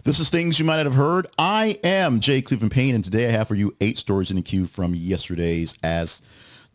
This is Things You Might Not Have Heard. I am Jay Cleveland Payne, and today I have for you 8 stories in the queue from yesterday's as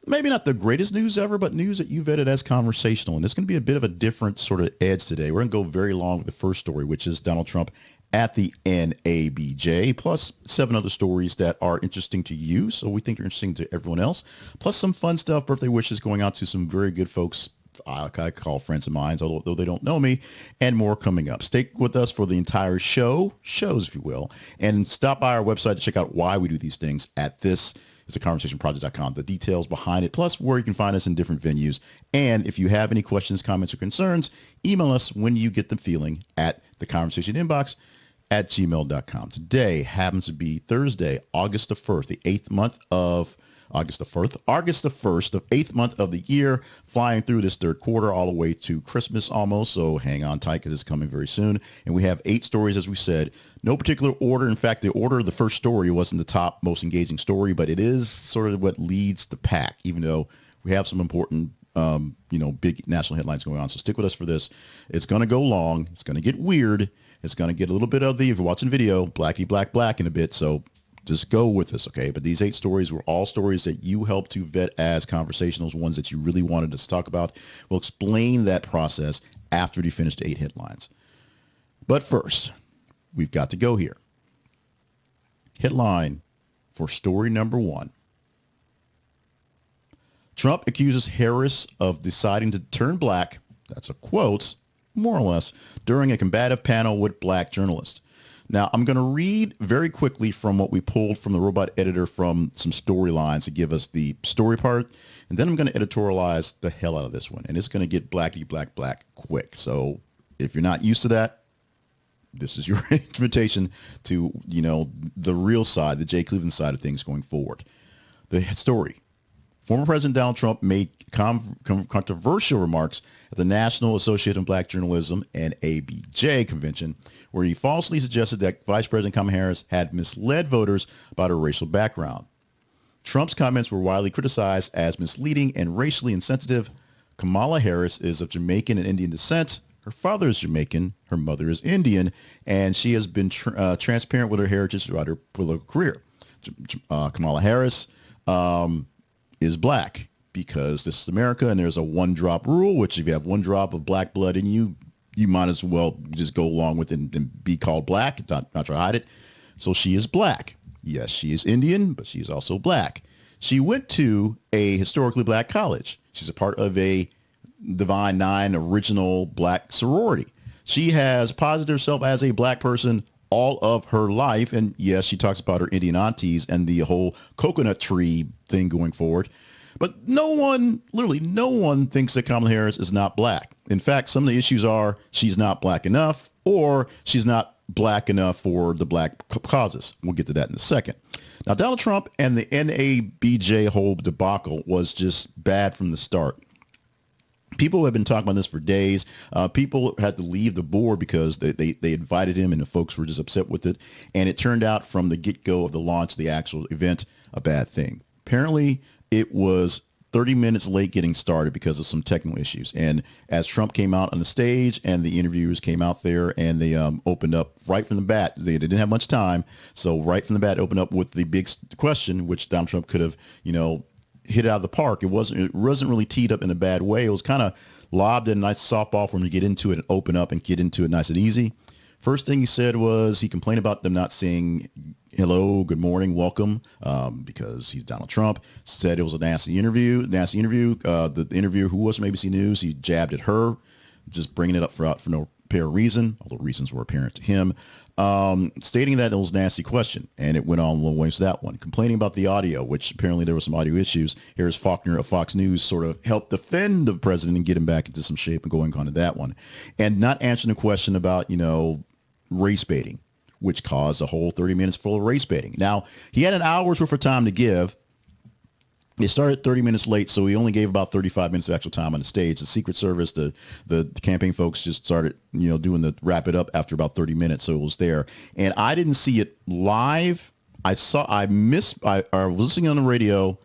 maybe not the greatest news ever, but news that you vetted as conversational. And it's going to be a bit of a different sort of edge today. We're going to go very long with the first story, which is Donald Trump at the NABJ, plus 7 other stories that are interesting to you, so we think they're interesting to everyone else, plus some fun stuff, birthday wishes going out to some very good folks I call friends of mine, although they don't know me, and more coming up. Stay with us for the entire shows, if you will, and stop by our website to check out why we do these things at this. It's theconversationproject.com. The details behind it, plus where you can find us in different venues. And if you have any questions, comments, or concerns, email us when you get the feeling at theconversationinbox@gmail.com. Today happens to be Thursday, August the 1st, the 8th month of August the 1st, the 8th month of the year, flying through this third quarter all the way to Christmas almost. So hang on tight because it's coming very soon. And we have 8 stories, as we said, no particular order. In fact, the order of the first story wasn't the top most engaging story, but it is sort of what leads the pack, even though we have some important, big national headlines going on. So stick with us for this. It's going to go long. It's going to get weird. It's going to get a little bit of the, if you're watching video, blacky black in a bit. So just go with us, okay? But these 8 stories were all stories that you helped to vet as conversationals, ones that you really wanted us to talk about. We'll explain that process after we finish the 8 headlines. But first, we've got to go here. Headline for story number 1. Trump accuses Harris of deciding to turn black, that's a quote, more or less, during a combative panel with black journalists. Now, I'm going to read very quickly from what we pulled from the robot editor from some storylines to give us the story part, and then I'm going to editorialize the hell out of this one, and it's going to get black quick. So if you're not used to that, this is your invitation to, the real side, the Jay Cleveland side of things going forward. The story. Former President Donald Trump made controversial remarks at the National Association of Black Journalism, NABJ convention, where he falsely suggested that Vice President Kamala Harris had misled voters about her racial background. Trump's comments were widely criticized as misleading and racially insensitive. Kamala Harris is of Jamaican and Indian descent. Her father is Jamaican, her mother is Indian, and she has been transparent with her heritage throughout her political career. Kamala Harris is black because this is America and there's a 1-drop rule, which if you have 1 drop of black blood in you, you might as well just go along with it and be called black, not try to hide it. So she is black. Yes, she is Indian, but she is also black. She went to a historically black college. She's a part of a Divine Nine original black sorority. She has posited herself as a black person all of her life. And yes, she talks about her Indian aunties and the whole coconut tree thing going forward. But no one thinks that Kamala Harris is not black. In fact, some of the issues are she's not black enough or she's not black enough for the black causes. We'll get to that in a second. Now, Donald Trump and the NABJ whole debacle was just bad from the start. People have been talking about this for days. People had to leave the board because they invited him and the folks were just upset with it. And it turned out from the get-go of the launch of the actual event, a bad thing. Apparently, it was 30 minutes late getting started because of some technical issues. And as Trump came out on the stage and the interviewers came out there and they opened up right from the bat, they didn't have much time. So right from the bat, opened up with the big question, which Donald Trump could have, hit it out of the park. It wasn't really teed up in a bad way. It was kind of lobbed in a nice softball for him to get into it and open up and get into it nice and easy. First thing he said was he complained about them not saying hello, good morning, welcome, because he's Donald Trump. Said it was a nasty interview. The interviewer who was from ABC News, he jabbed at her, just bringing it up for no apparent reason, although reasons were apparent to him, stating that it was a nasty question. And it went on a little ways to that one. Complaining about the audio, which apparently there were some audio issues. Harris Faulkner of Fox News sort of helped defend the president and get him back into some shape and going on to that one. And not answering the question about, race baiting, which caused a whole 30 minutes full of race baiting. Now, he had an hour's worth of time to give. It started 30 minutes late, so he only gave about 35 minutes of actual time on the stage. The Secret Service, the campaign folks just started, doing the wrap it up after about 30 minutes, so it was there. And I didn't see it live. I was listening on the radio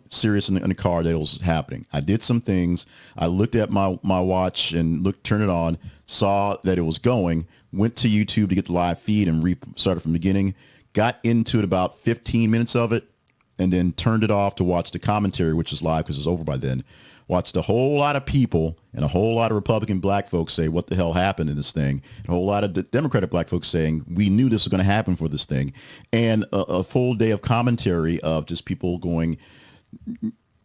serious in the car that it was happening. I did some things. I looked at my watch and turned it on, saw that it was going, went to YouTube to get the live feed and started from the beginning, got into it about 15 minutes of it, and then turned it off to watch the commentary, which is live because it was over by then. Watched a whole lot of people and a whole lot of Republican black folks say what the hell happened in this thing. And a whole lot of Democratic black folks saying we knew this was going to happen for this thing. And a full day of commentary of just people going,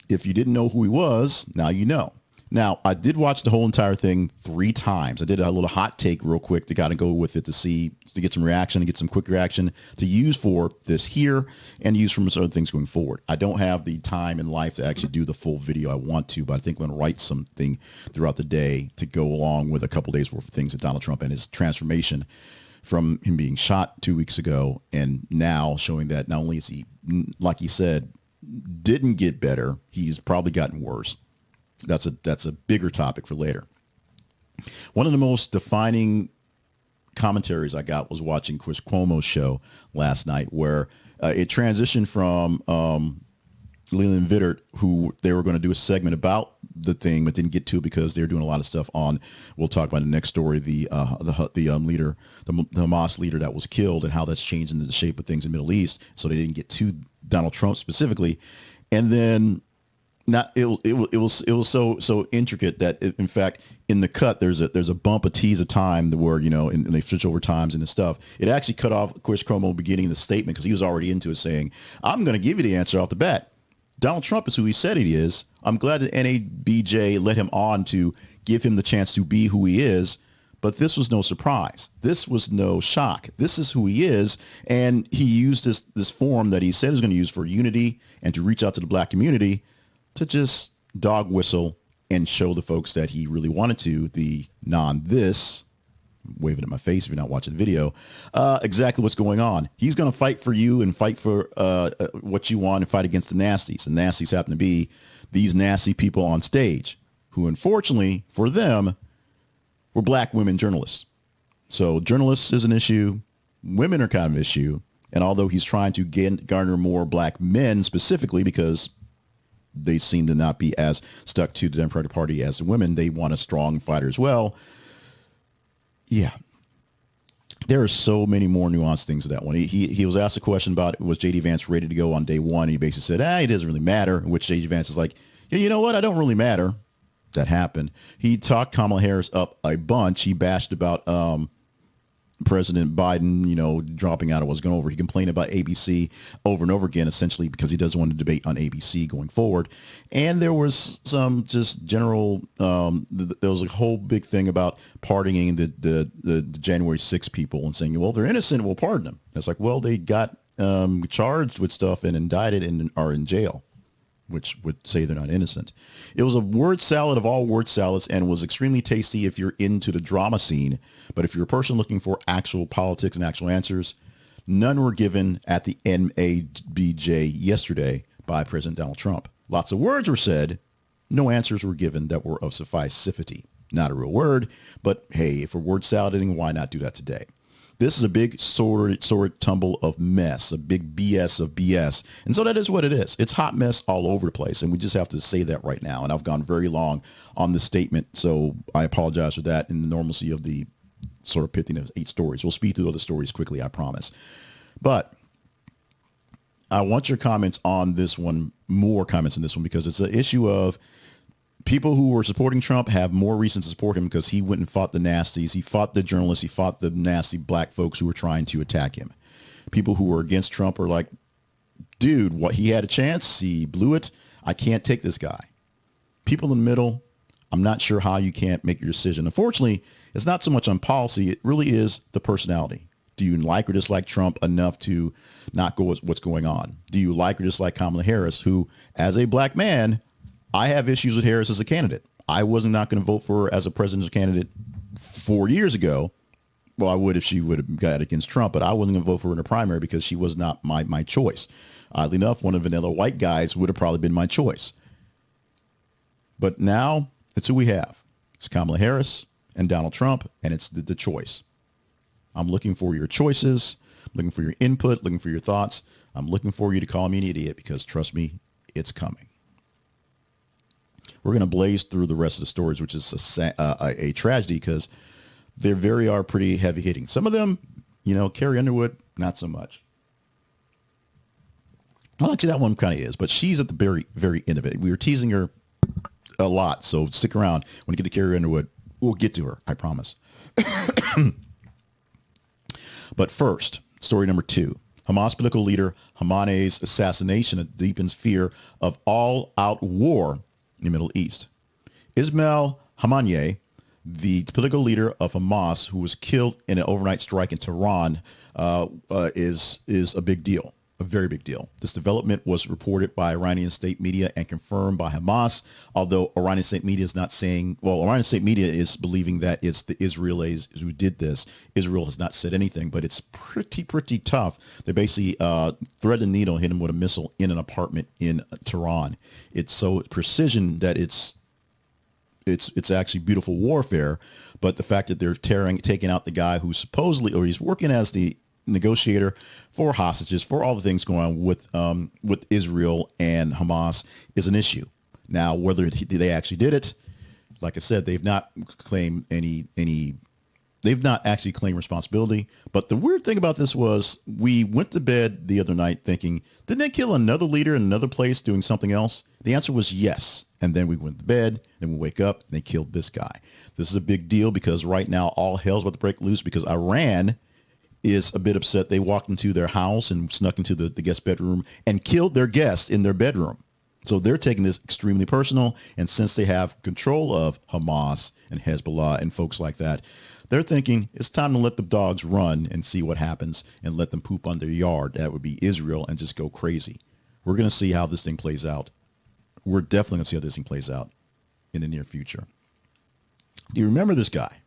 if you didn't know who he was, now you know. Now, I did watch the whole entire thing 3 times. I did a little hot take real quick to kind of go with it to get some reaction and get some quick reaction to use for this here and use from other things going forward. I don't have the time in life to actually do the full video I want to, but I think I'm going to write something throughout the day to go along with a couple days worth of things that Donald Trump and his transformation from him being shot 2 weeks ago and now showing that not only is he, like he said, didn't get better, he's probably gotten worse. That's a bigger topic for later. One of the most defining commentaries I got was watching Chris Cuomo's show last night, where it transitioned from Leland Vittert, who they were going to do a segment about the thing, but didn't get to it because they were doing a lot of stuff on. We'll talk about the next story, the leader, the Hamas leader that was killed, and how that's changing the shape of things in the Middle East. So they didn't get to Donald Trump specifically, and then. It was so intricate that in fact in the cut there's a bump, a tease of time where and they switch over times and the stuff. It actually cut off Chris Cuomo beginning the statement because he was already into it, saying, "I'm going to give you the answer off the bat. Donald Trump is who he said he is. I'm glad that NABJ let him on to give him the chance to be who he is." But this was no surprise. This was no shock. This is who he is. And he used this forum that he said he was going to use for unity and to reach out to the black community to just dog whistle and show the folks that he really wanted to, the non-this, waving at my face if you're not watching the video, exactly what's going on. He's going to fight for you and fight for what you want and fight against the nasties. And nasties happen to be these nasty people on stage who, unfortunately for them, were black women journalists. So journalists is an issue. Women are kind of an issue. And although he's trying to garner more black men specifically because they seem to not be as stuck to the Democratic Party as the women, they want a strong fighter as well. Yeah. There are so many more nuanced things to that one. He was asked a question about, was J.D. Vance ready to go on day one? He basically said, it doesn't really matter, in which J.D. Vance is like, yeah, you know what? I don't really matter. That happened. He talked Kamala Harris up a bunch. He bashed about President Biden, dropping out of what's going over. He complained about ABC over and over again, essentially because he doesn't want to debate on ABC going forward. And there was some just general, there was a whole big thing about pardoning the January 6 people and saying, well, they're innocent, we'll pardon them. And it's like, well, they got charged with stuff and indicted and are in jail, which would say they're not innocent. It was a word salad of all word salads and was extremely tasty if you're into the drama scene. But if you're a person looking for actual politics and actual answers, none were given at the NABJ yesterday by President Donald Trump. Lots of words were said. No answers were given that were of sufficity. Not a real word, but hey, if we're word salading, why not do that today? This is a big sword tumble of mess, a big BS of BS. And so that is what it is. It's hot mess all over the place. And we just have to say that right now. And I've gone very long on this statement. So I apologize for that in the normalcy of the sort of pithiness of 8 stories. We'll speed through other stories quickly, I promise. But I want your comments on this one, more comments on this one, because it's an issue of people who were supporting Trump have more reason to support him because he went and fought the nasties. He fought the journalists. He fought the nasty black folks who were trying to attack him. People who were against Trump are like, dude, what, he had a chance. He blew it. I can't take this guy. People in the middle, I'm not sure how you can't make your decision. Unfortunately, it's not so much on policy. It really is the personality. Do you like or dislike Trump enough to not go with what's going on? Do you like or dislike Kamala Harris, who, as a black man, I have issues with Harris as a candidate. I wasn't not going to vote for her as a presidential candidate 4 years ago. Well, I would if she would have got against Trump, but I wasn't going to vote for her in the primary because she was not my choice. Oddly enough, one of the vanilla white guys would have probably been my choice. But now it's who we have. It's Kamala Harris and Donald Trump, and it's the choice. I'm looking for your choices, looking for your input, looking for your thoughts. I'm looking for you to call me an idiot because, trust me, it's coming. We're going to blaze through the rest of the stories, which is a tragedy because they are pretty heavy hitting. Some of them, Carrie Underwood, not so much. Well, actually, that one kind of is, but she's at the very, very end of it. We were teasing her a lot, so stick around. When we get to Carrie Underwood, we'll get to her, I promise. But first, story number 2. Hamas political leader Haniyeh's assassination deepens fear of all-out war in the Middle East. Ismail Haniyeh, the political leader of Hamas, who was killed in an overnight strike in Tehran, is a big deal. A very big deal. This development was reported by Iranian state media and confirmed by Hamas, although Iranian state media is not saying, Iranian state media is believing that it's the Israelis who did this. Israel has not said anything, but it's pretty tough. They basically thread the needle, hit him with a missile in an apartment in Tehran. It's so precision that it's actually beautiful warfare, but the fact that they're taking out the guy who supposedly, or he's working as the negotiator for hostages, for all the things going on with Israel and Hamas is an issue. Now, whether they actually did it, like I said, they've not claimed they've not actually claimed responsibility. But the weird thing about this was we went to bed the other night thinking, didn't they kill another leader in another place doing something else? The answer was yes. And then we went to bed, and we wake up, and they killed this guy. This is a big deal because right now all hell's about to break loose because Iran is a bit upset. They walked into their house and snuck into the guest bedroom and killed their guest in their bedroom. So they're taking this extremely personal. And since they have control of Hamas and Hezbollah and folks like that, they're thinking it's time to let the dogs run and see what happens and let them poop on their yard. That would be Israel and just go crazy. We're going to see how this thing plays out. We're definitely going to see how this thing plays out in the near future. Do you remember this guy?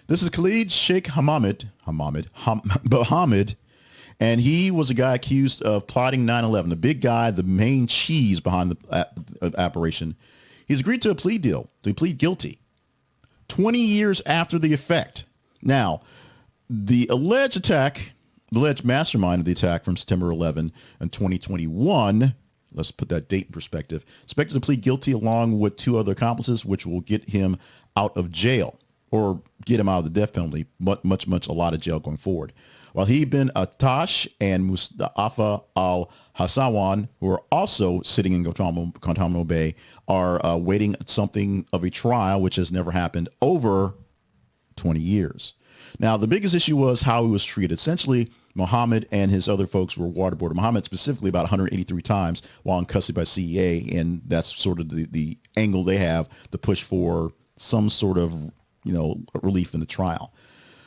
This is Khalid Sheikh Mohammed, and he was a guy accused of plotting 9/11. The big guy, the main cheese behind the operation. He's agreed to a plea deal, to plead guilty 20 years after the effect. Now, the alleged mastermind of the attack from September 11 in 2021, let's put that date in perspective, expected to plead guilty along with 2 other accomplices, which will get him out of jail or get him out of the death penalty, a lot of jail going forward. While bin Atash and Mustafa al-Hassawan, who are also sitting in Guantanamo Bay, are waiting something of a trial, which has never happened, over 20 years. Now, the biggest issue was how he was treated. Essentially, Mohammed and his other folks were waterboarded. Mohammed specifically about 183 times while in custody by CEA, and that's sort of the angle they have to push for some sort of relief in the trial.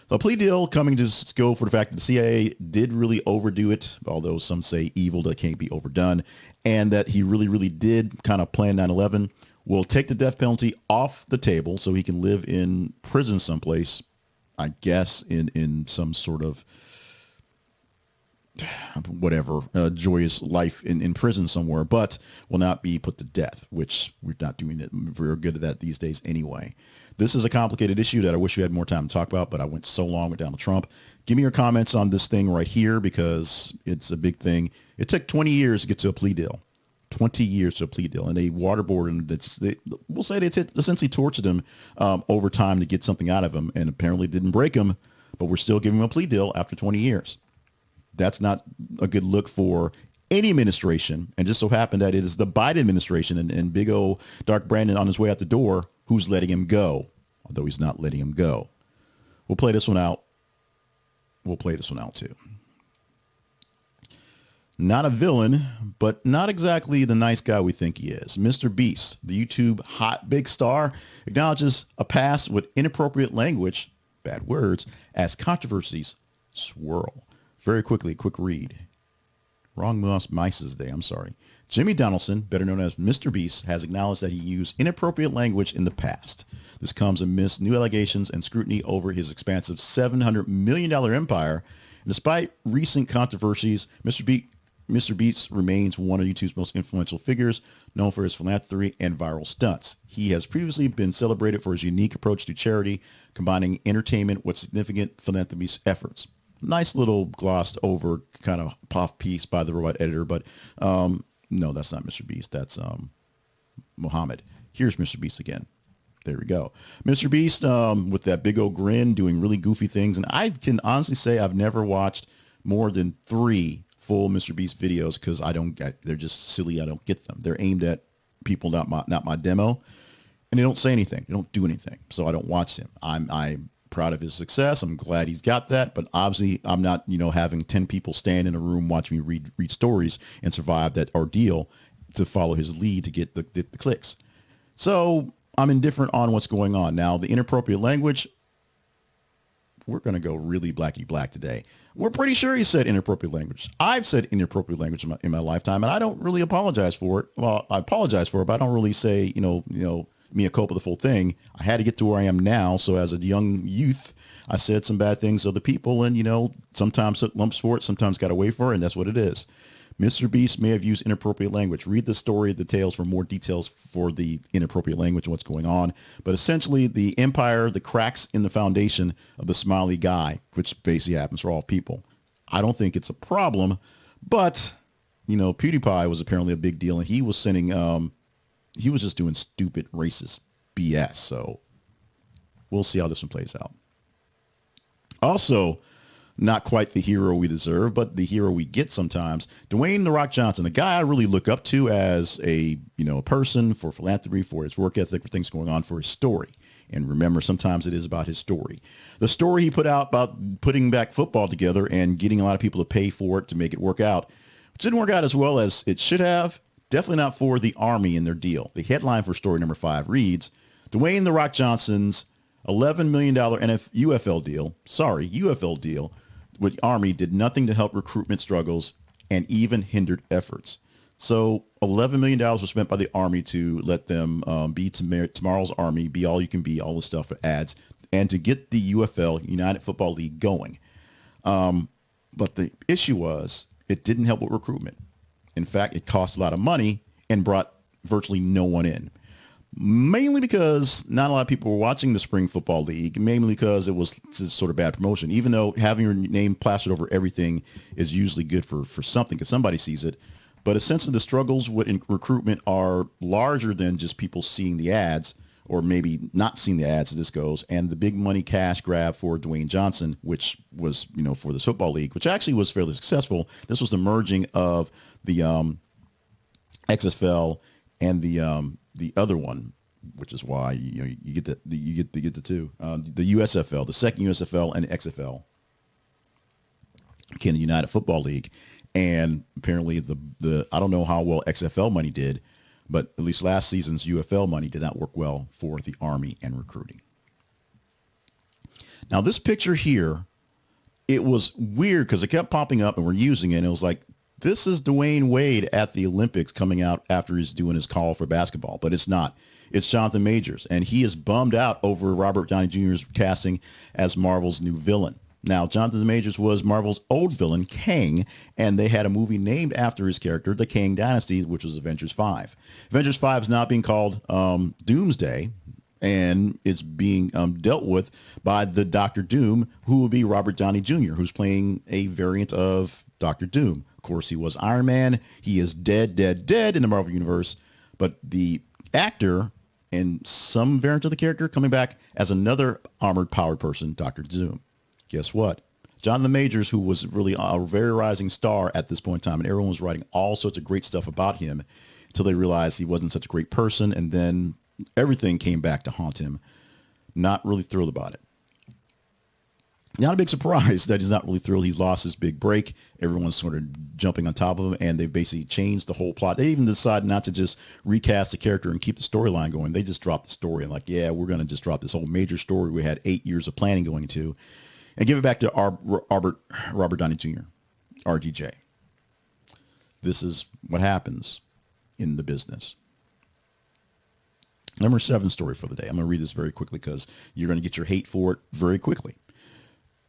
The plea deal coming to go for the fact that the CIA did really overdo it, although some say evil that can't be overdone, and that he really did kind of plan 9/11, will take the death penalty off the table so he can live in prison someplace, I guess, in some sort of joyous life in prison somewhere, but will not be put to death, which we're not doing it very good at that these days anyway. This is a complicated issue that I wish we had more time to talk about, but I went so long with Donald Trump. Give me your comments on this thing right here because it's a big thing. It took 20 years to get to a plea deal. 20 years to a plea deal. And they waterboarded him. We'll say they essentially tortured him over time to get something out of him, and apparently didn't break him, but we're still giving him a plea deal after 20 years. That's not a good look for any administration. And just so happened that it is the Biden administration and big old Dark Brandon on his way out the door who's letting him go, although he's not letting him go. We'll play this one out. We'll play this one out too. Not a villain, but not exactly the nice guy we think he is. MrBeast, the YouTube hot big star, acknowledges a past with inappropriate language, bad words, as controversies swirl. Very quickly, quick read. Wrong mice's day, I'm sorry. Jimmy Donaldson, better known as MrBeast, has acknowledged that he used inappropriate language in the past. This comes amidst new allegations and scrutiny over his expansive $700 million empire. And despite recent controversies, MrBeast remains one of YouTube's most influential figures, known for his philanthropy and viral stunts. He has previously been celebrated for his unique approach to charity, combining entertainment with significant philanthropy efforts. Nice little glossed over kind of puff piece by the robot editor, but No, that's not MrBeast. That's Mohammed. Here's MrBeast again. There we go. MrBeast with that big old grin doing really goofy things. And I can honestly say I've never watched more than 3 full MrBeast videos because they're just silly. I don't get them. They're aimed at people, not my demo. And they don't say anything. They don't do anything. So I don't watch him. I'm proud of his success. I'm glad he's got that. But obviously I'm not, having 10 people stand in a room watching me read stories and survive that ordeal to follow his lead to get the clicks. So I'm indifferent on what's going on. Now, the inappropriate language, we're going to go really blacky black today. We're pretty sure he said inappropriate language. I've said inappropriate language in my lifetime, and I don't really apologize for it. Well, I apologize for it, but I don't really say, mea culpa, the full thing. I had to get to where I am now. So as a young youth, I said some bad things to other people, and, sometimes took lumps for it, sometimes got away for it, and that's what it is. MrBeast may have used inappropriate language. Read the story, the tales for more details for the inappropriate language and what's going on. But essentially, the empire, the cracks in the foundation of the smiley guy, which basically happens for all people. I don't think it's a problem, but, PewDiePie was apparently a big deal, and he was sending, he was just doing stupid racist BS. So we'll see how this one plays out. Also, not quite the hero we deserve, but the hero we get sometimes. Dwayne The Rock Johnson, a guy I really look up to as a person, for philanthropy, for his work ethic, for things going on, for his story. And remember, sometimes it is about his story. The story he put out about putting back football together and getting a lot of people to pay for it to make it work out, which didn't work out as well as it should have. Definitely not for the Army and their deal. The headline for story number 5 reads, Dwayne The Rock Johnson's $11 million UFL deal with the Army did nothing to help recruitment struggles and even hindered efforts. So $11 million was spent by the Army to let them be tomorrow's Army, be all you can be, all the stuff for ads, and to get the UFL, United Football League, going. But the issue was it didn't help with recruitment. In fact, it cost a lot of money and brought virtually no one in. Mainly because not a lot of people were watching the Spring Football League, mainly because it was sort of bad promotion, even though having your name plastered over everything is usually good for something because somebody sees it. But essentially the struggles with recruitment are larger than just people seeing the ads or maybe not seeing the ads as this goes. And the big money cash grab for Dwayne Johnson, which was, for the Football League, which actually was fairly successful. This was the merging of the XFL and the other one, which is why you get the two, the USFL, the second USFL and the XFL, the United Football League, and apparently the I don't know how well XFL money did, but at least last season's UFL money did not work well for the Army and recruiting. Now this picture here, it was weird because it kept popping up and we're using it, and it was like, this is Dwayne Wade at the Olympics coming out after he's doing his call for basketball, but it's not. It's Jonathan Majors, and he is bummed out over Robert Downey Jr.'s casting as Marvel's new villain. Now, Jonathan Majors was Marvel's old villain, Kang, and they had a movie named after his character, The Kang Dynasty, which was Avengers 5. Avengers 5 is now being called Doomsday, and it's being dealt with by the Doctor Doom, who will be Robert Downey Jr., who's playing a variant of Doctor Doom. Of course, he was Iron Man. He is dead in the Marvel Universe. But the actor and some variant of the character coming back as another armored powered person, Dr. Doom. Guess what? Jonathan Majors, who was really a very rising star at this point in time, and everyone was writing all sorts of great stuff about him until they realized he wasn't such a great person. And then everything came back to haunt him. Not really thrilled about it. Not a big surprise that he's not really thrilled. He's lost his big break. Everyone's sort of jumping on top of him, and they basically changed the whole plot. They even decided not to just recast the character and keep the storyline going. They just dropped the story and like, yeah, we're going to just drop this whole major story we had 8 years of planning going into and give it back to Robert Downey Jr., RDJ. This is what happens in the business. Number 7 story for the day. I'm going to read this very quickly because you're going to get your hate for it very quickly.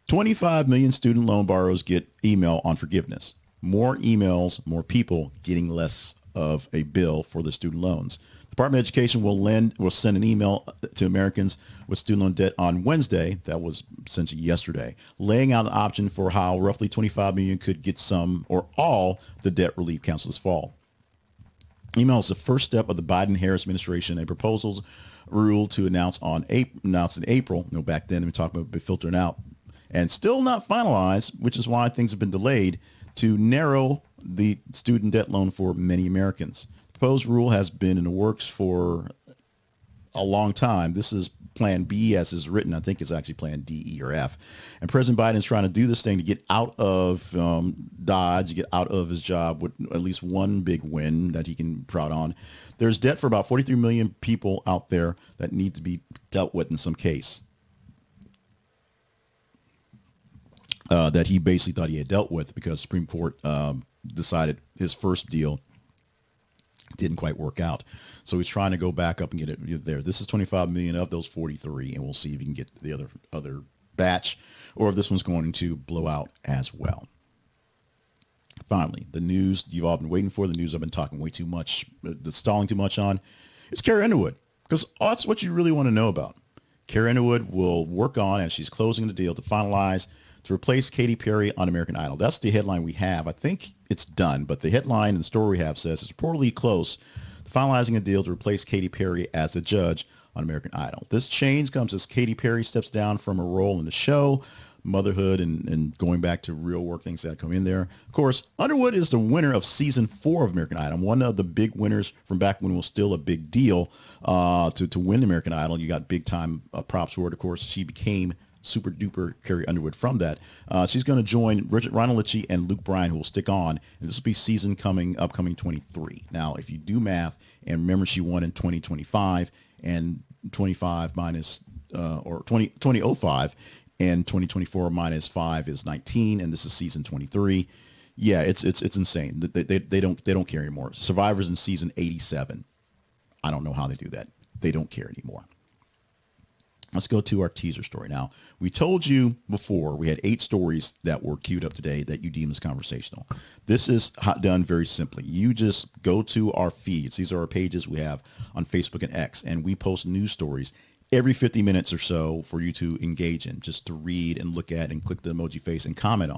25 million student loan borrowers get email on forgiveness. More emails, more people getting less of a bill for the student loans. The Department of Education will send an email to Americans with student loan debt on Wednesday, that was essentially yesterday, laying out an option for how roughly 25 million could get some or all the debt relief counts this fall. Email is the first step of the Biden-Harris administration, a proposal rule to announce in April. Back then we talked about filtering out, and still not finalized, which is why things have been delayed, to narrow the student debt loan for many Americans. The proposed rule has been in the works for a long time. This is Plan B as is written. I think it's actually Plan D, E, or F. And President Biden is trying to do this thing to get out of Dodge, get out of his job with at least one big win that he can be proud on. There's debt for about 43 million people out there that need to be dealt with in some case that he basically thought he had dealt with because the Supreme Court decided his first deal didn't quite work out. So he's trying to go back up and get it there. This is 25 million of those 43, and we'll see if he can get the other batch or if this one's going to blow out as well. Finally, the news you've all been waiting for, the news I've been talking way too much, stalling too much on, it's Carrie Underwood, because that's what you really want to know about. Carrie Underwood will work on, as she's closing the deal, to finalize to replace Katy Perry on American Idol. That's the headline we have. I think it's done, but the headline and the story we have says it's reportedly close to finalizing a deal to replace Katy Perry as a judge on American Idol. This change comes as Katy Perry steps down from her role in the show, motherhood, and going back to real work, things that come in there. Of course, Underwood is the winner of season 4 of American Idol, one of the big winners from back when it was still a big deal to win American Idol. You got big time props for it. Of course, she became super duper Carrie Underwood from that. She's going to join Richard Ronald and Luke Bryan, who will stick on, and this will be season upcoming 23. Now, if you do math, and remember she won in 2025, and 25 minus or 2005, and 2024 minus 5 is 19, and this is season 23. Yeah, it's insane. They don't care anymore. Survivor's in season 87. I don't know how they do that. They don't care anymore. Let's go to our teaser story. Now, we told you before we had 8 stories that were queued up today that you deem as conversational. This is done very simply. You just go to our feeds. These are our pages we have on Facebook and X, and we post news stories every 50 minutes or so for you to engage in, just to read and look at and click the emoji face and comment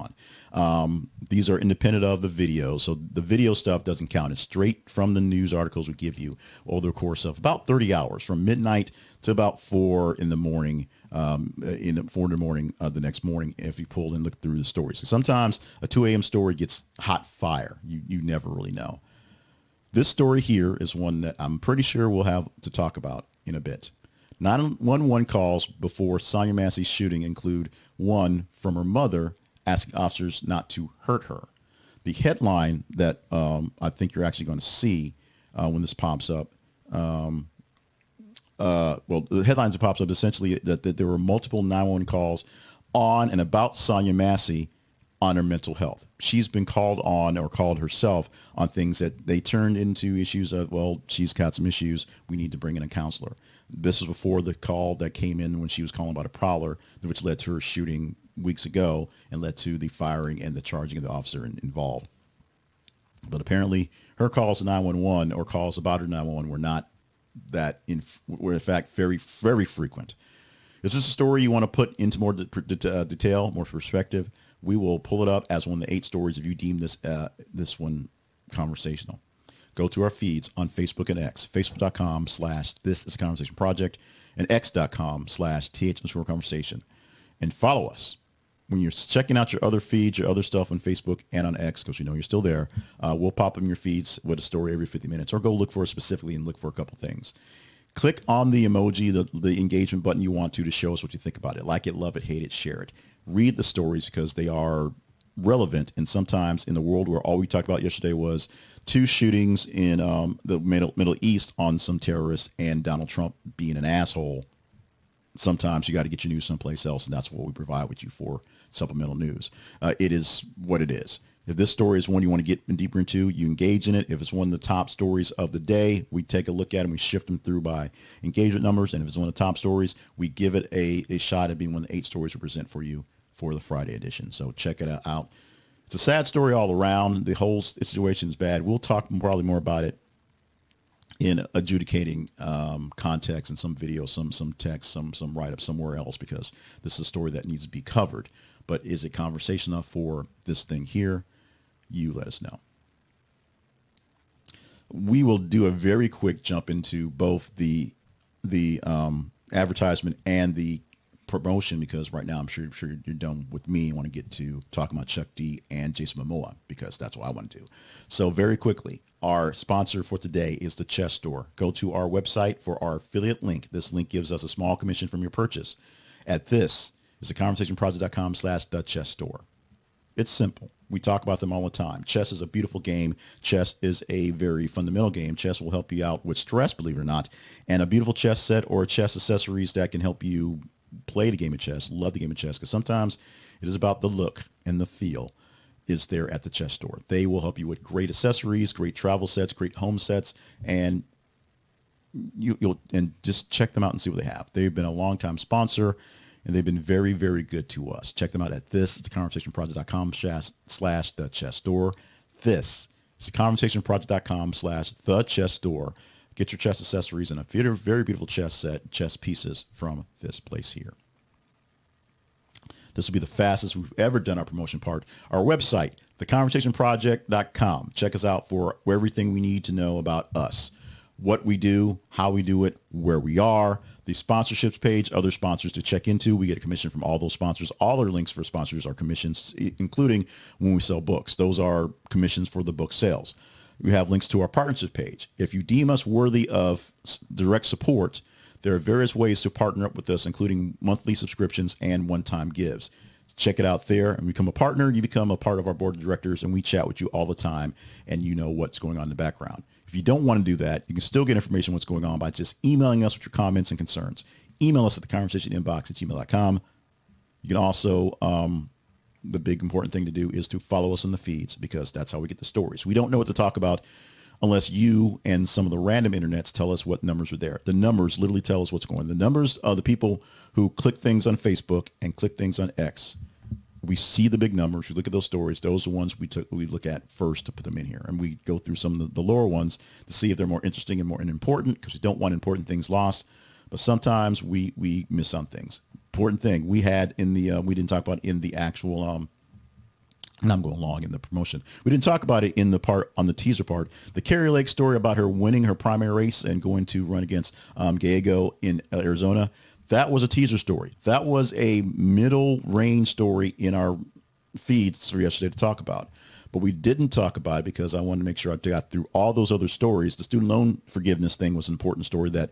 on. These are independent of the video, so the video stuff doesn't count. It's straight from the news articles we give you over the course of about 30 hours, from midnight to about 4 in the morning, the next morning, if you pull and look through the stories. So sometimes a 2 a.m. story gets hot fire. You never really know. This story here is one that I'm pretty sure we'll have to talk about in a bit. 911 calls before Sonia Massey's shooting include one from her mother asking officers not to hurt her. The headline that I think you're actually going to see when this pops up, the headlines that pops up essentially that there were multiple 911 calls on and about Sonia Massey on her mental health. She's been called on or called herself on things that they turned into issues of, well, she's got some issues. We need to bring in a counselor. This was before the call that came in when she was calling about a prowler, which led to her shooting weeks ago and led to the firing and the charging of the officer involved. But apparently her calls to 911 or calls about her 911 were not were in fact very, very frequent. Is this a story you want to put into more detail, more perspective? We will pull it up as one of the 8 stories if you deem this one conversational. Go to our feeds on Facebook and X, facebook.com/This Is a Conversation Project and x.com/TH_conversation. And follow us. When you're checking out your other feeds, your other stuff on Facebook and on X, because we know you're still there, we'll pop up in your feeds with a story every 50 minutes, or go look for it specifically and look for a couple things. Click on the emoji, the engagement button you want to show us what you think about it. Like it, love it, hate it, share it. Read the stories because they are relevant, and sometimes in the world where all we talked about yesterday was 2 shootings in the Middle East on some terrorists and Donald Trump being an asshole, sometimes you got to get your news someplace else, and that's what we provide with you for supplemental news. It is what it is. If this story is one you want to get deeper into, you engage in it. If it's one of the top stories of the day, we take a look at them, we shift them through by engagement numbers, and if it's one of the top stories, we give it a shot at being one of the 8 stories we present for you for the Friday edition. So check it out. It's a sad story all around. The whole situation is bad. We'll talk probably more about it in adjudicating context and some video, some text, some write-up somewhere else, because this is a story that needs to be covered. But is it conversational enough for this thing here? You let us know. we will do a very quick jump into both the advertisement and the promotion, because right now I'm sure you're done with me and want to get to talking about Chuck D and Jason Momoa, because that's what I want to do. So very quickly, our sponsor for today is the Chess Store. Go to our website for our affiliate link. This link gives us a small commission from your purchase. At this is theconversationproject.com/the Chess Store. It's simple. We talk about them all the time. Chess is a beautiful game. Chess is a very fundamental game. Chess will help you out with stress, believe it or not. And a beautiful chess set or chess accessories that can help you play the game of chess, love the game of chess, because sometimes it is about the look and the feel is there at the Chess Store. They will help you with great accessories, great travel sets, great home sets, and you'll just check them out and see what they have. They've been a long-time sponsor, and they've been very, very good to us. Check them out at theconversationproject.com/the Chess Store. This is theconversationproject.com/the Chess Store. Get your chess accessories and a very beautiful chess set, chess pieces from this place here. This will be the fastest we've ever done our promotion part. Our website, theconversationproject.com. Check us out for everything we need to know about us, what we do, how we do it, where we are, the sponsorships page, other sponsors to check into. We get a commission from all those sponsors. All our links for sponsors are commissions, including when we sell books. Those are commissions for the book sales. We have links to our partnership page. If you deem us worthy of direct support, there are various ways to partner up with us, including monthly subscriptions and one-time gives. Check it out there and become a partner. You become a part of our board of directors, and we chat with you all the time, and you know what's going on in the background. If you don't want to do that, you can still get information on what's going on by just emailing us with your comments and concerns. Email us at theconversationinbox@gmail.com. You can also, the big important thing to do is to follow us on the feeds, because that's how we get the stories. We don't know what to talk about unless you and some of the random internets tell us what numbers are there. The numbers literally tell us what's going on. The numbers are the people who click things on Facebook and click things on X. We see the big numbers. We look at those stories. Those are the ones we look at first to put them in here. And we go through some of the lower ones to see if they're more interesting and more important, because we don't want important things lost. But sometimes we miss some things. Important thing we had in the, we didn't talk about in the actual, and I'm going long in the promotion. We didn't talk about it in the part on the teaser part. The Carrie Lake story about her winning her primary race and going to run against Gallego in Arizona. That was a teaser story. That was a middle range story in our feeds for yesterday to talk about. But we didn't talk about it because I wanted to make sure I got through all those other stories. The student loan forgiveness thing was an important story that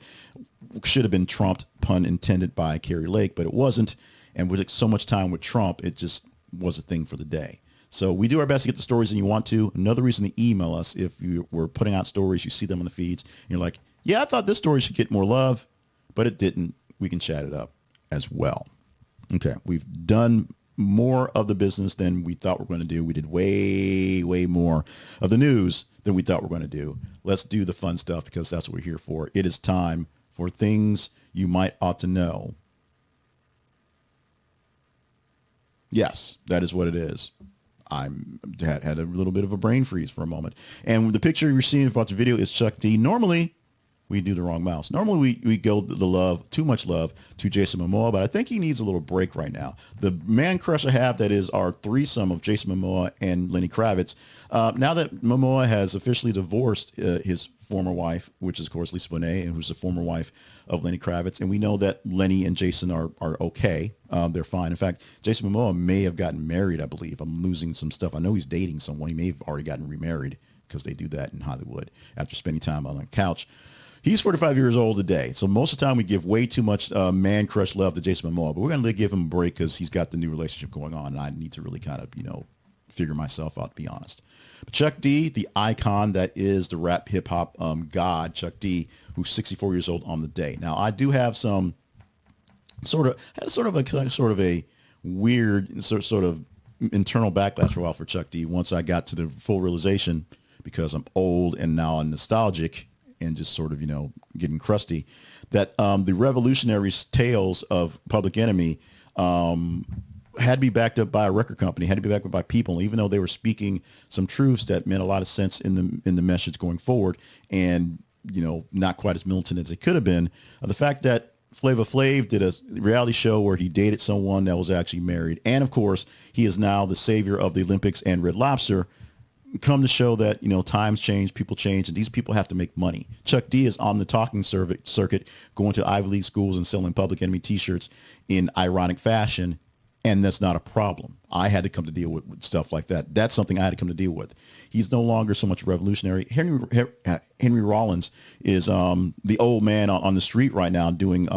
should have been trumped, pun intended, by Carrie Lake, but it wasn't. And with so much time with Trump, it just was a thing for the day. So we do our best to get the stories that you want to. Another reason to email us, if you were putting out stories, you see them on the feeds, and you're like, yeah, I thought this story should get more love, but it didn't. We can chat it up as well. Okay, we've done more of the business than we thought we were going to do. We did way more of the news than we thought we were going to do. Let's do the fun stuff, because that's what we're here for. It is time for things you might ought to know. Yes, that is what it is. I had a little bit of a brain freeze for a moment. And the picture you're seeing about the video is Chuck D. Normally, we do the wrong mouse. Normally, we go too much love to Jason Momoa, but I think he needs a little break right now. The man crush I have, that is our threesome of Jason Momoa and Lenny Kravitz. Now that Momoa has officially divorced his former wife, which is, of course, Lisa Bonet, and who's the former wife of Lenny Kravitz, and we know that Lenny and Jason are okay. They're fine. In fact, Jason Momoa may have gotten married, I believe. I'm losing some stuff. I know he's dating someone. He may have already gotten remarried, because they do that in Hollywood after spending time on a couch. He's 45 years old today, so most of the time we give way too much man crush love to Jason Momoa, but we're going to give him a break because he's got the new relationship going on, and I need to really kind of, figure myself out, to be honest. But Chuck D, the icon that is the rap hip-hop god, Chuck D, who's 64 years old on the day. Now, I do have some sort of a weird sort of internal backlash for a while for Chuck D once I got to the full realization, because I'm old and now I'm nostalgic and just sort of, getting crusty, that the revolutionaries' tales of Public Enemy had to be backed up by a record company, had to be backed up by people, even though they were speaking some truths that meant a lot of sense in the message going forward, and, not quite as militant as it could have been. The fact that Flava Flav did a reality show where he dated someone that was actually married, and, of course, he is now the savior of the Olympics and Red Lobster, come to show that, times change, people change, and these people have to make money. Chuck D is on the talking circuit, going to Ivy League schools and selling Public Enemy T-shirts in ironic fashion, and that's not a problem. I had to come to deal with stuff like that. That's something I had to come to deal with. He's no longer so much revolutionary. Henry Rollins is the old man on the street right now doing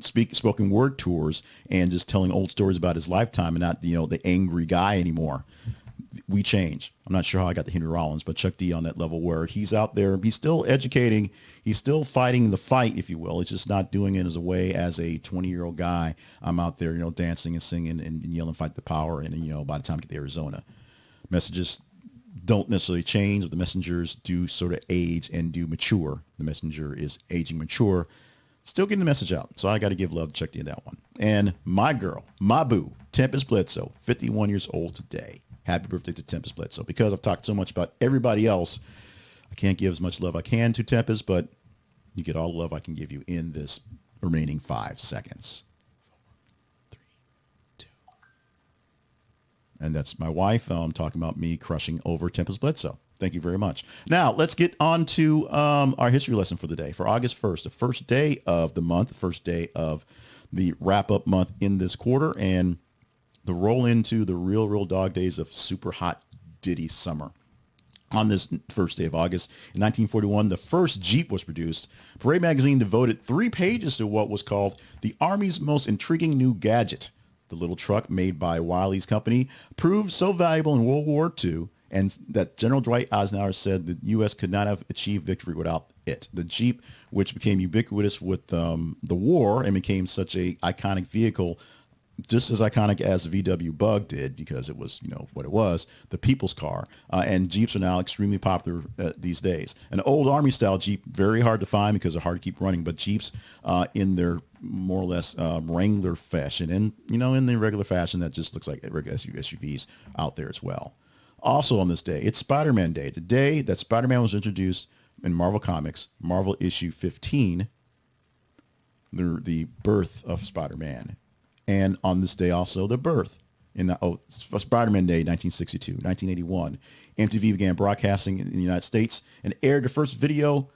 spoken word tours and just telling old stories about his lifetime and not, the angry guy anymore. We change. I'm not sure how I got to Henry Rollins, but Chuck D on that level where he's out there, he's still educating, he's still fighting the fight, if you will. It's just not doing it as a way as a 20-year-old guy. I'm out there, dancing and singing and yelling, fight the power. And, by the time I get to Arizona, messages don't necessarily change, but the messengers do sort of age and do mature. The messenger is aging mature, still getting the message out. So I got to give love to Chuck D in that one. And my girl, my boo, Tempestt Bledsoe, 51 years old today. Happy birthday to Tempestt Bledsoe. Because I've talked so much about everybody else, I can't give as much love I can to Tempestt, but you get all the love I can give you in this remaining 5 seconds. 4, 3, 2. And that's my wife talking about me crushing over Tempestt Bledsoe. Thank you very much. Now, let's get on to our history lesson for the day. For August 1st, the first day of the month, the first day of the wrap-up month in this quarter, and the roll into the real dog days of super hot Diddy summer. On this first day of August, in 1941, the first Jeep was produced. Parade magazine devoted 3 pages to what was called the Army's most intriguing new gadget. The little truck made by Willys Company proved so valuable in World War II, and that General Dwight Eisenhower said the U.S. could not have achieved victory without it. The Jeep, which became ubiquitous with the war and became such a iconic vehicle, just as iconic as the VW Bug did, because it was, what it was, the people's car. And Jeeps are now extremely popular these days. An old Army-style Jeep, very hard to find because they're hard to keep running, but Jeeps in their more or less Wrangler fashion and, in the regular fashion that just looks like regular SUVs out there as well. Also on this day, it's Spider-Man Day, the day that Spider-Man was introduced in Marvel Comics, Marvel issue 15, the birth of Spider-Man. And on this day also the birth Spider-Man Day, 1962, 1981. MTV began broadcasting in the United States and aired the first video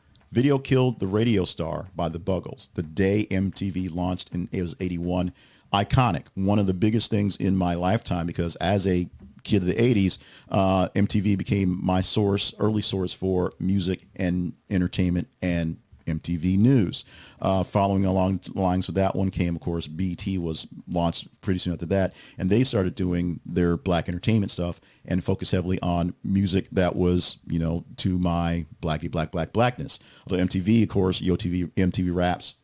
killed the radio star by the Buggles. The day MTV launched, and it was 81. Iconic. One of the biggest things in my lifetime, because as a kid of the 80s, MTV became my early source for music and entertainment and MTV News. Following along the lines with that one came, of course, BT was launched pretty soon after that, and they started doing their black entertainment stuff and focused heavily on music that was, to my blackness. Although MTV, of course, MTV Raps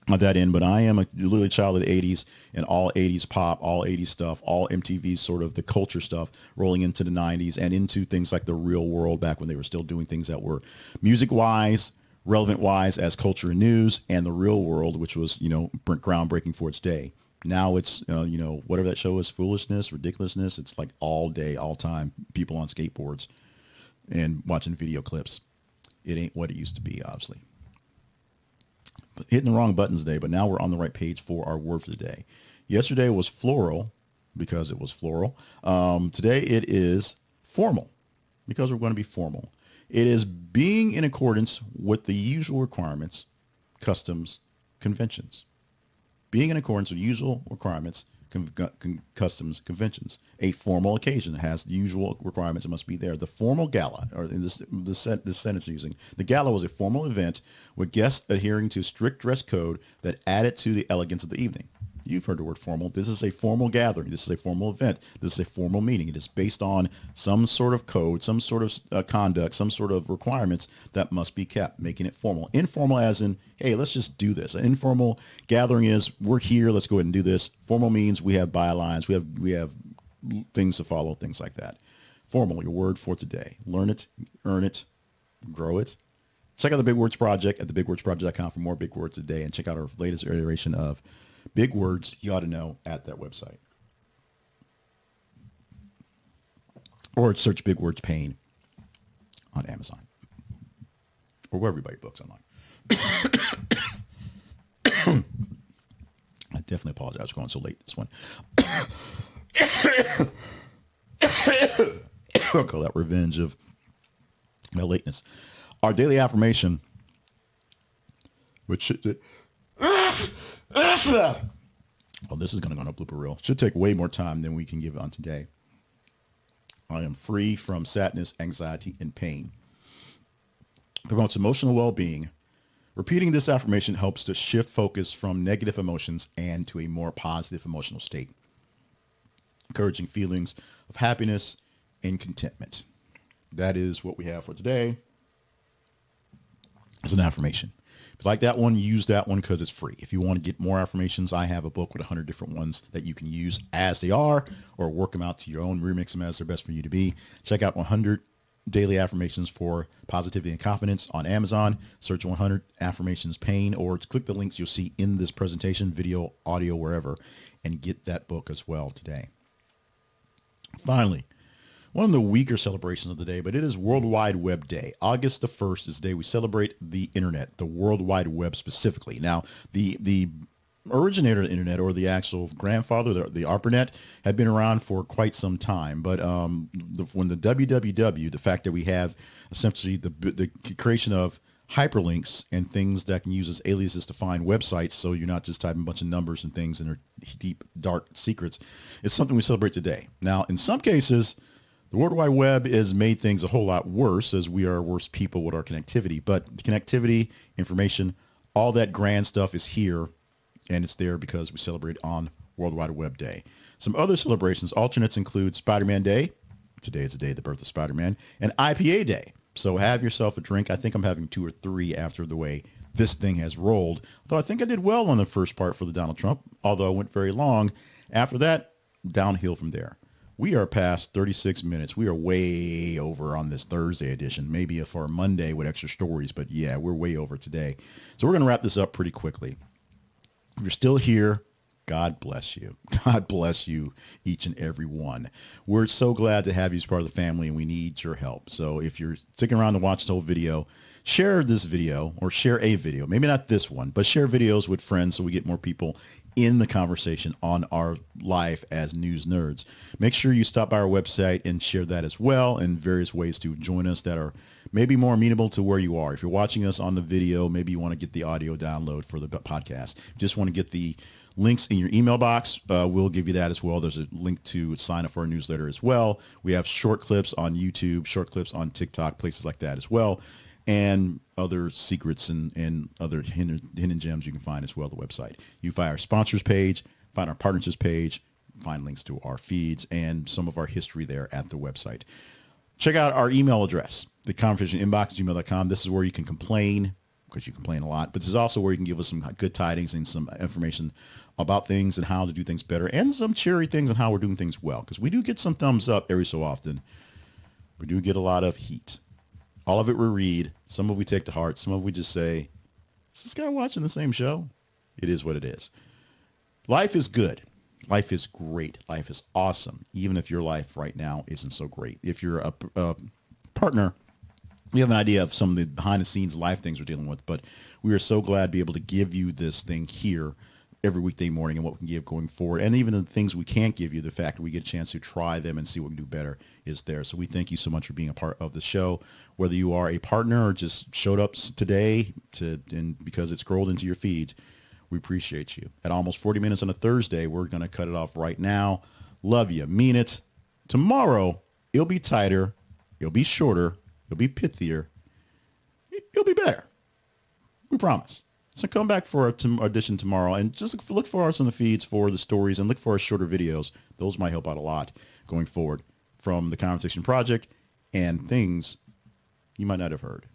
at that end, but I am a literally child of the 80s and all 80s pop, all 80s stuff, all MTV sort of the culture stuff rolling into the 90s and into things like the Real World back when they were still doing things that were music-wise, relevant-wise as culture and news, and the Real World, which was, groundbreaking for its day. Now it's, whatever that show is, foolishness, ridiculousness, it's like all day, all time, people on skateboards and watching video clips. It ain't what it used to be, obviously. Hitting the wrong buttons today, but now we're on the right page for our word for the day. Yesterday was floral because it was floral. Today it is formal because we're going to be formal. It is being in accordance with the usual requirements, customs, conventions. Being in accordance with usual requirements, customs, conventions. A formal occasion has the usual requirements. It must be there. The formal gala, or in this sentence using, the gala was a formal event with guests adhering to strict dress code that added to the elegance of the evening. You've heard the word formal. This is a formal gathering. This is a formal event. This is a formal meeting. It is based on some sort of code, some sort of conduct, some sort of requirements that must be kept, making it formal. Informal as in, hey, let's just do this. An informal gathering is, we're here, let's go ahead and do this. Formal means we have bylines, we have things to follow, things like that. Formal, your word for today. Learn it, earn it, grow it. Check out the Big Words Project at thebigwordsproject.com for more big words today, and check out our latest iteration of Big Words You Ought to Know at that website. Or search Big Words Pain on Amazon. Or wherever you buy your books online. I definitely apologize for going so late this one. I'll call that revenge of my lateness. Our daily affirmation, which should, oh, this is going to go on a blooper reel. Should take way more time than we can give on today. I am free from sadness, anxiety, and pain. Promotes emotional well-being. Repeating this affirmation helps to shift focus from negative emotions and to a more positive emotional state, encouraging feelings of happiness and contentment. That is what we have for today as an affirmation. If you like that one, use that one because it's free. If you want to get more affirmations, I have a book with 100 different ones that you can use as they are or work them out to your own, remix them as they're best for you to be. Check out 100 daily affirmations for positivity and confidence on Amazon. Search 100 affirmations pain, or click the links you'll see in this presentation, video, audio, wherever, and get that book as well today. Finally, one of the weaker celebrations of the day, but it is World Wide Web Day. August the 1st is the day we celebrate the internet, the World Wide Web specifically. Now, the originator of the internet, or the actual grandfather, the ARPANET, had been around for quite some time. But when the www, the fact that we have essentially the creation of hyperlinks and things that can use as aliases to find websites, so you're not just typing a bunch of numbers and things and their deep, dark secrets, it's something we celebrate today. Now, in some cases, the World Wide Web has made things a whole lot worse, as we are worse people with our connectivity. But the connectivity, information, all that grand stuff is here, and it's there because we celebrate on World Wide Web Day. Some other celebrations, alternates include Spider-Man Day. Today is the day of the birth of Spider-Man. And IPA Day. So have yourself a drink. I think I'm having 2 or 3 after the way this thing has rolled. Though I think I did well on the first part for the Donald Trump, although I went very long. After that, downhill from there. We are past 36 minutes. We are way over on this Thursday edition, maybe for Monday with extra stories, but yeah, we're way over today. So we're going to wrap this up pretty quickly. If you're still here, God bless you. God bless you, each and every one. We're so glad to have you as part of the family, and we need your help. So if you're sticking around to watch the whole video, share this video or share a video. Maybe not this one, but share videos with friends so we get more people in the conversation on our life as news nerds. Make sure you stop by our website and share that as well, and various ways to join us that are maybe more amenable to where you are. If you're watching us on the video, maybe you want to get the audio download for the podcast. If you just want to get the links in your email box, we'll give you that as well. There's a link to sign up for our newsletter as well. We have short clips on YouTube, short clips on TikTok, places like that as well, and other secrets and other hidden gems you can find as well on the website. You find our sponsors page, find our partnerships page, find links to our feeds and some of our history there at the website. Check out our email address, the conversation inbox, gmail.com. This is where you can complain, because you complain a lot, but this is also where you can give us some good tidings and some information about things and how to do things better, and some cheery things on how we're doing things well, because we do get some thumbs up every so often. We do get a lot of heat. All of it we read. Some of it we take to heart. Some of it we just say, is this guy watching the same show? It is what it is. Life is good. Life is great. Life is awesome, even if your life right now isn't so great. If you're a partner, we have an idea of some of the behind-the-scenes life things we're dealing with, but we are so glad to be able to give you this thing here every weekday morning and what we can give going forward. And even the things we can't give you, the fact that we get a chance to try them and see what we can do better is there. So we thank you so much for being a part of the show, whether you are a partner or just showed up today and because it scrolled into your feed. We appreciate you. At almost 40 minutes on a Thursday, we're going to cut it off right now. Love you. Mean it. Tomorrow, it'll be tighter. It'll be shorter. It'll be pithier. It'll be better. We promise. So come back for our audition tomorrow, and just look for us on the feeds for the stories, and look for our shorter videos. Those might help out a lot going forward from the Conversation Project and things you might not have heard.